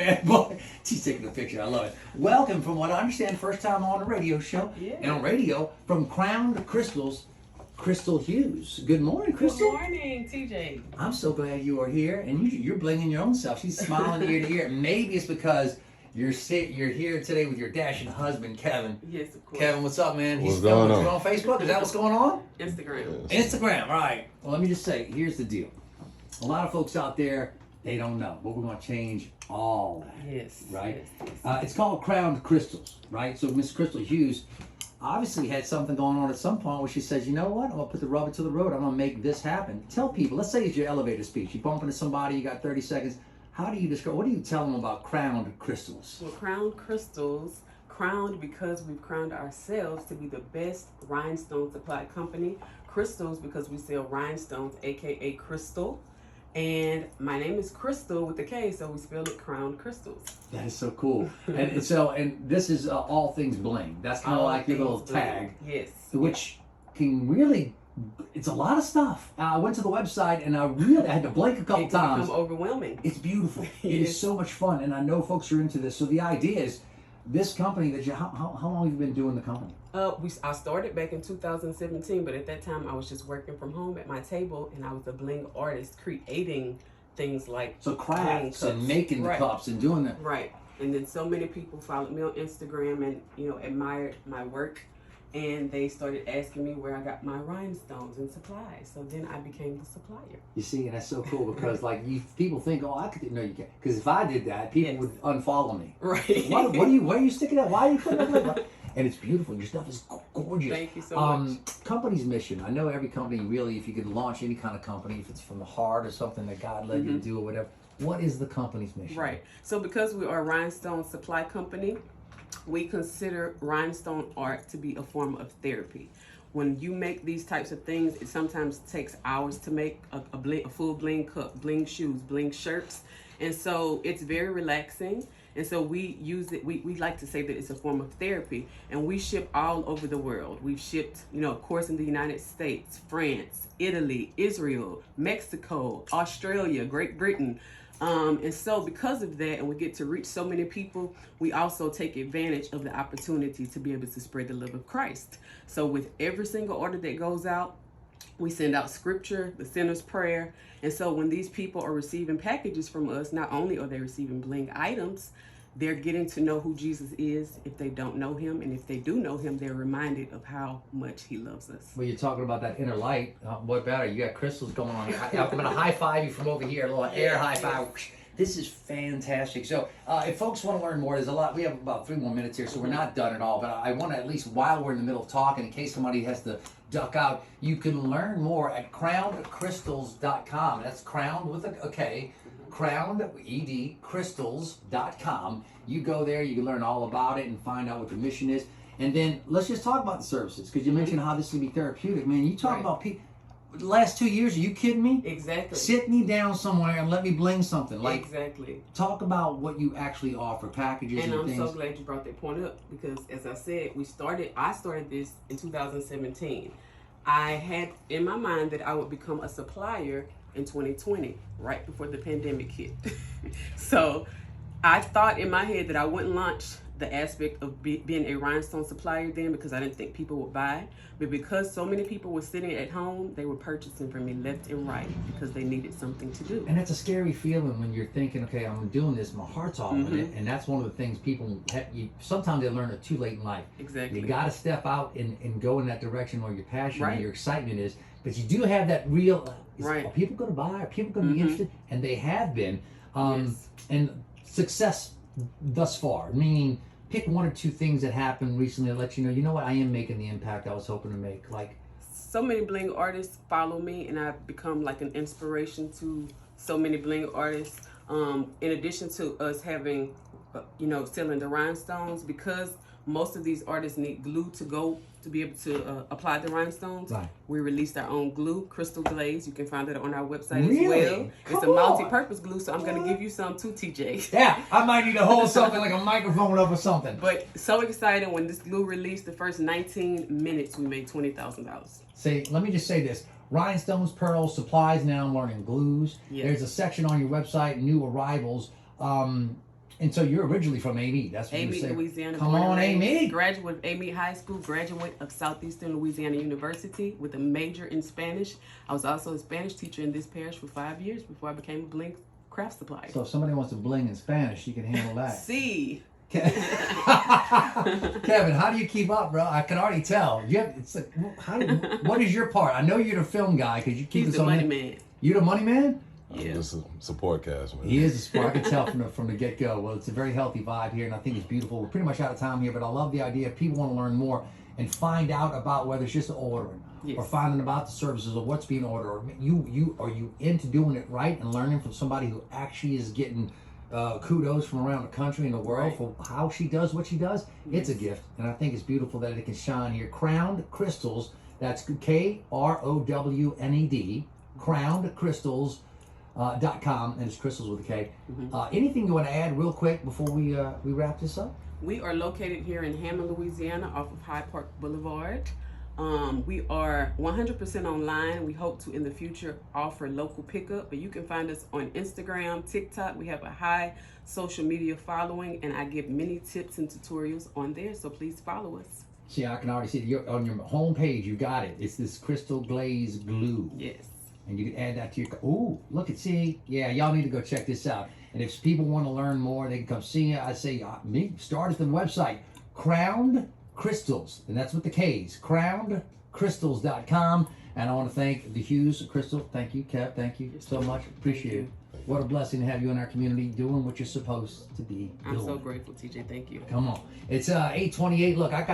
Man, boy, she's taking a picture. I love it. Welcome from what I understand, first time on the radio show. Yeah. And on radio, from Crown to Crystals, Krystal Hughes. Good morning, Krystal. Good morning, TJ. I'm so glad you are here, and you're blinging your own self. She's smiling ear to ear. Maybe it's because you're here today with your dashing husband, Kevin. Yes, of course. Kevin, what's up, man? What's going on? You on Facebook? Is that what's going on? Instagram. Instagram, all right. Well, let me just say, here's the deal. A lot of folks out there, they don't know, but we're going to change all that. Yes. Right? Yes. It's called Crown to Crystals, right? So Miss Krystal Hughes obviously had something going on at some point where she says, you know what? I'm going to put the rubber to the road. I'm going to make this happen. Tell people, let's say it's your elevator speech. You bump into somebody, you got 30 seconds. How do you describe, what do you tell them about crowned crystals? Well, crowned crystals, crowned because we've crowned ourselves to be the best rhinestone supply company. Crystals because we sell rhinestones, aka crystal. And my name is Krystal with a K, so we spell it Crowned Crystals. That is so cool. and this is all things bling. That's kind of like your little tag. Yes. Which can really, it's a lot of stuff. I went to the website and I had to blink a couple It can times. become overwhelming. It's beautiful. It Yes. is so much fun, and I know folks are into this. So the idea is, this company that how long have you been doing the company? I started back in 2017, but at that time I was just working from home at my table, and I was a bling artist creating things like So crafts bling and cups. making the Right. cups and doing that. Right. And then so many people followed me on Instagram and, admired my work. And they started asking me where I got my rhinestones and supplies. So then I became the supplier. You see, and that's so cool because people think, oh, I could. No, you can't. Because if I did that, people Yes. would unfollow me. Right. Where are you sticking that? Why are you putting that? And it's beautiful. Your stuff is gorgeous. Thank you so much. Company's mission. I know every company really, if you could launch any kind of company, if it's from the heart or something that God led you to do or whatever, what is the company's mission? Right. So because we are a rhinestone supply company, we consider rhinestone art to be a form of therapy. When you make these types of things, it sometimes takes hours to make a full bling cup, bling shoes, bling shirts. And so it's very relaxing. And so we use it, we like to say that it's a form of therapy. And we ship all over the world. We've shipped, of course, in the United States, France, Italy, Israel, Mexico, Australia, Great Britain. And so because of that, and we get to reach so many people, we also take advantage of the opportunity to be able to spread the love of Christ. So with every single order that goes out, we send out scripture, the sinner's prayer. And so when these people are receiving packages from us, not only are they receiving bling items, they're getting to know who Jesus is if they don't know him. And if they do know him, they're reminded of how much he loves us. Well, you're talking about that inner light. What better? You got crystals going on. I'm going to high five you from over here. A little air high five. This is fantastic. So if folks want to learn more, there's a lot. We have about 3 more minutes here, so we're not done at all. But I want to at least, while we're in the middle of talking, in case somebody has to duck out, you can learn more at crownedcrystals.com. That's crowned with a K. Crowned, ED, crystals.com. You go there, you can learn all about it and find out what the mission is. And then let's just talk about the services, because you mentioned how this can be therapeutic. Man, you talk about people. The last 2 years, are you kidding me? Exactly. Sit me down somewhere and let me bling something. Like, exactly. Talk about what you actually offer, packages and I'm things. so glad you brought that point up, because as I said, I started this in 2017. I had in my mind that I would become a supplier in 2020, right before the pandemic hit. So I thought in my head that I wouldn't launch the aspect of being a rhinestone supplier then, because I didn't think people would buy. But because so many people were sitting at home, they were purchasing from me left and right because they needed something to do. And that's a scary feeling when you're thinking, okay, I'm doing this, my heart's all in it. And that's one of the things people, sometimes they learn it too late in life. Exactly. You got to step out and go in that direction where your passion Right. and your excitement is. But you do have that real, Right. are people going to buy? Are people going to be interested? And they have been. Yes. And success thus far, meaning pick 1 or 2 things that happened recently that let you know what, I am making the impact I was hoping to make. Like, so many bling artists follow me, and I've become like an inspiration to so many bling artists. In addition to us having, selling the rhinestones, because most of these artists need glue to be able to apply the rhinestones. Right. We released our own glue, Krystal Glaze. You can find it on our website Really? as well. It's a Come on. multi-purpose glue, so I'm going to give you some too, TJ. yeah, I might need to hold something like a microphone up or something. But so excited when this glue released, the first 19 minutes we made $20,000. Say, let me just say this. Rhinestones, pearls, supplies, now I'm learning glues. Yes. There's a section on your website, new arrivals. And so you're originally from Amite. That's what you Amite, said. Louisiana. Come born and on, raised. Amite. Graduate of Amite High School, graduate of Southeastern Louisiana University with a major in Spanish. I was also a Spanish teacher in this parish for 5 years before I became a bling craft supplier. So if somebody wants to bling in Spanish, you can handle that. See. Kevin, how do you keep up, bro? I can already tell. It's like, what is your part? I know you're the film guy because you keep He's this the on. money man. You the money man? Yeah. I'm just a support cast, man. He is a support. I can tell from the get go. Well, it's a very healthy vibe here, and I think it's beautiful. We're pretty much out of time here, but I love the idea. If people want to learn more and find out about whether it's just ordering or finding about the services or what's being ordered, or are you into doing it right and learning from somebody who actually is getting kudos from around the country and the world for how she does what she does. It's a gift, and I think it's beautiful that it can shine here. Crowned Krystals, that's KROWNED, crownedkrystals.com, and it's crystals with a K. Anything you want to add real quick before we wrap this up? We are located here in Hammond, Louisiana, off of Hyde Park Boulevard. We are 100% online. We hope to, in the future, offer local pickup, but you can find us on Instagram, TikTok. We have a high social media following, and I give many tips and tutorials on there, so please follow us. See, I can already see it. On your home page, you got it. It's this crystal glaze glue. Yes. And you can add that to your... Ooh, look at, see? Yeah, y'all need to go check this out. And if people want to learn more, they can come see it. I say, start at the website, Crowned Krystals, and that's with the K's, crownedkrystals.com. And I want to thank the Hughes, Krystal. Thank you, Kev. Thank you so much. Appreciate it. What a blessing to have you in our community doing what you're supposed to be doing. I'm so grateful, TJ. Thank you. Come on. It's 8:28. Look, I got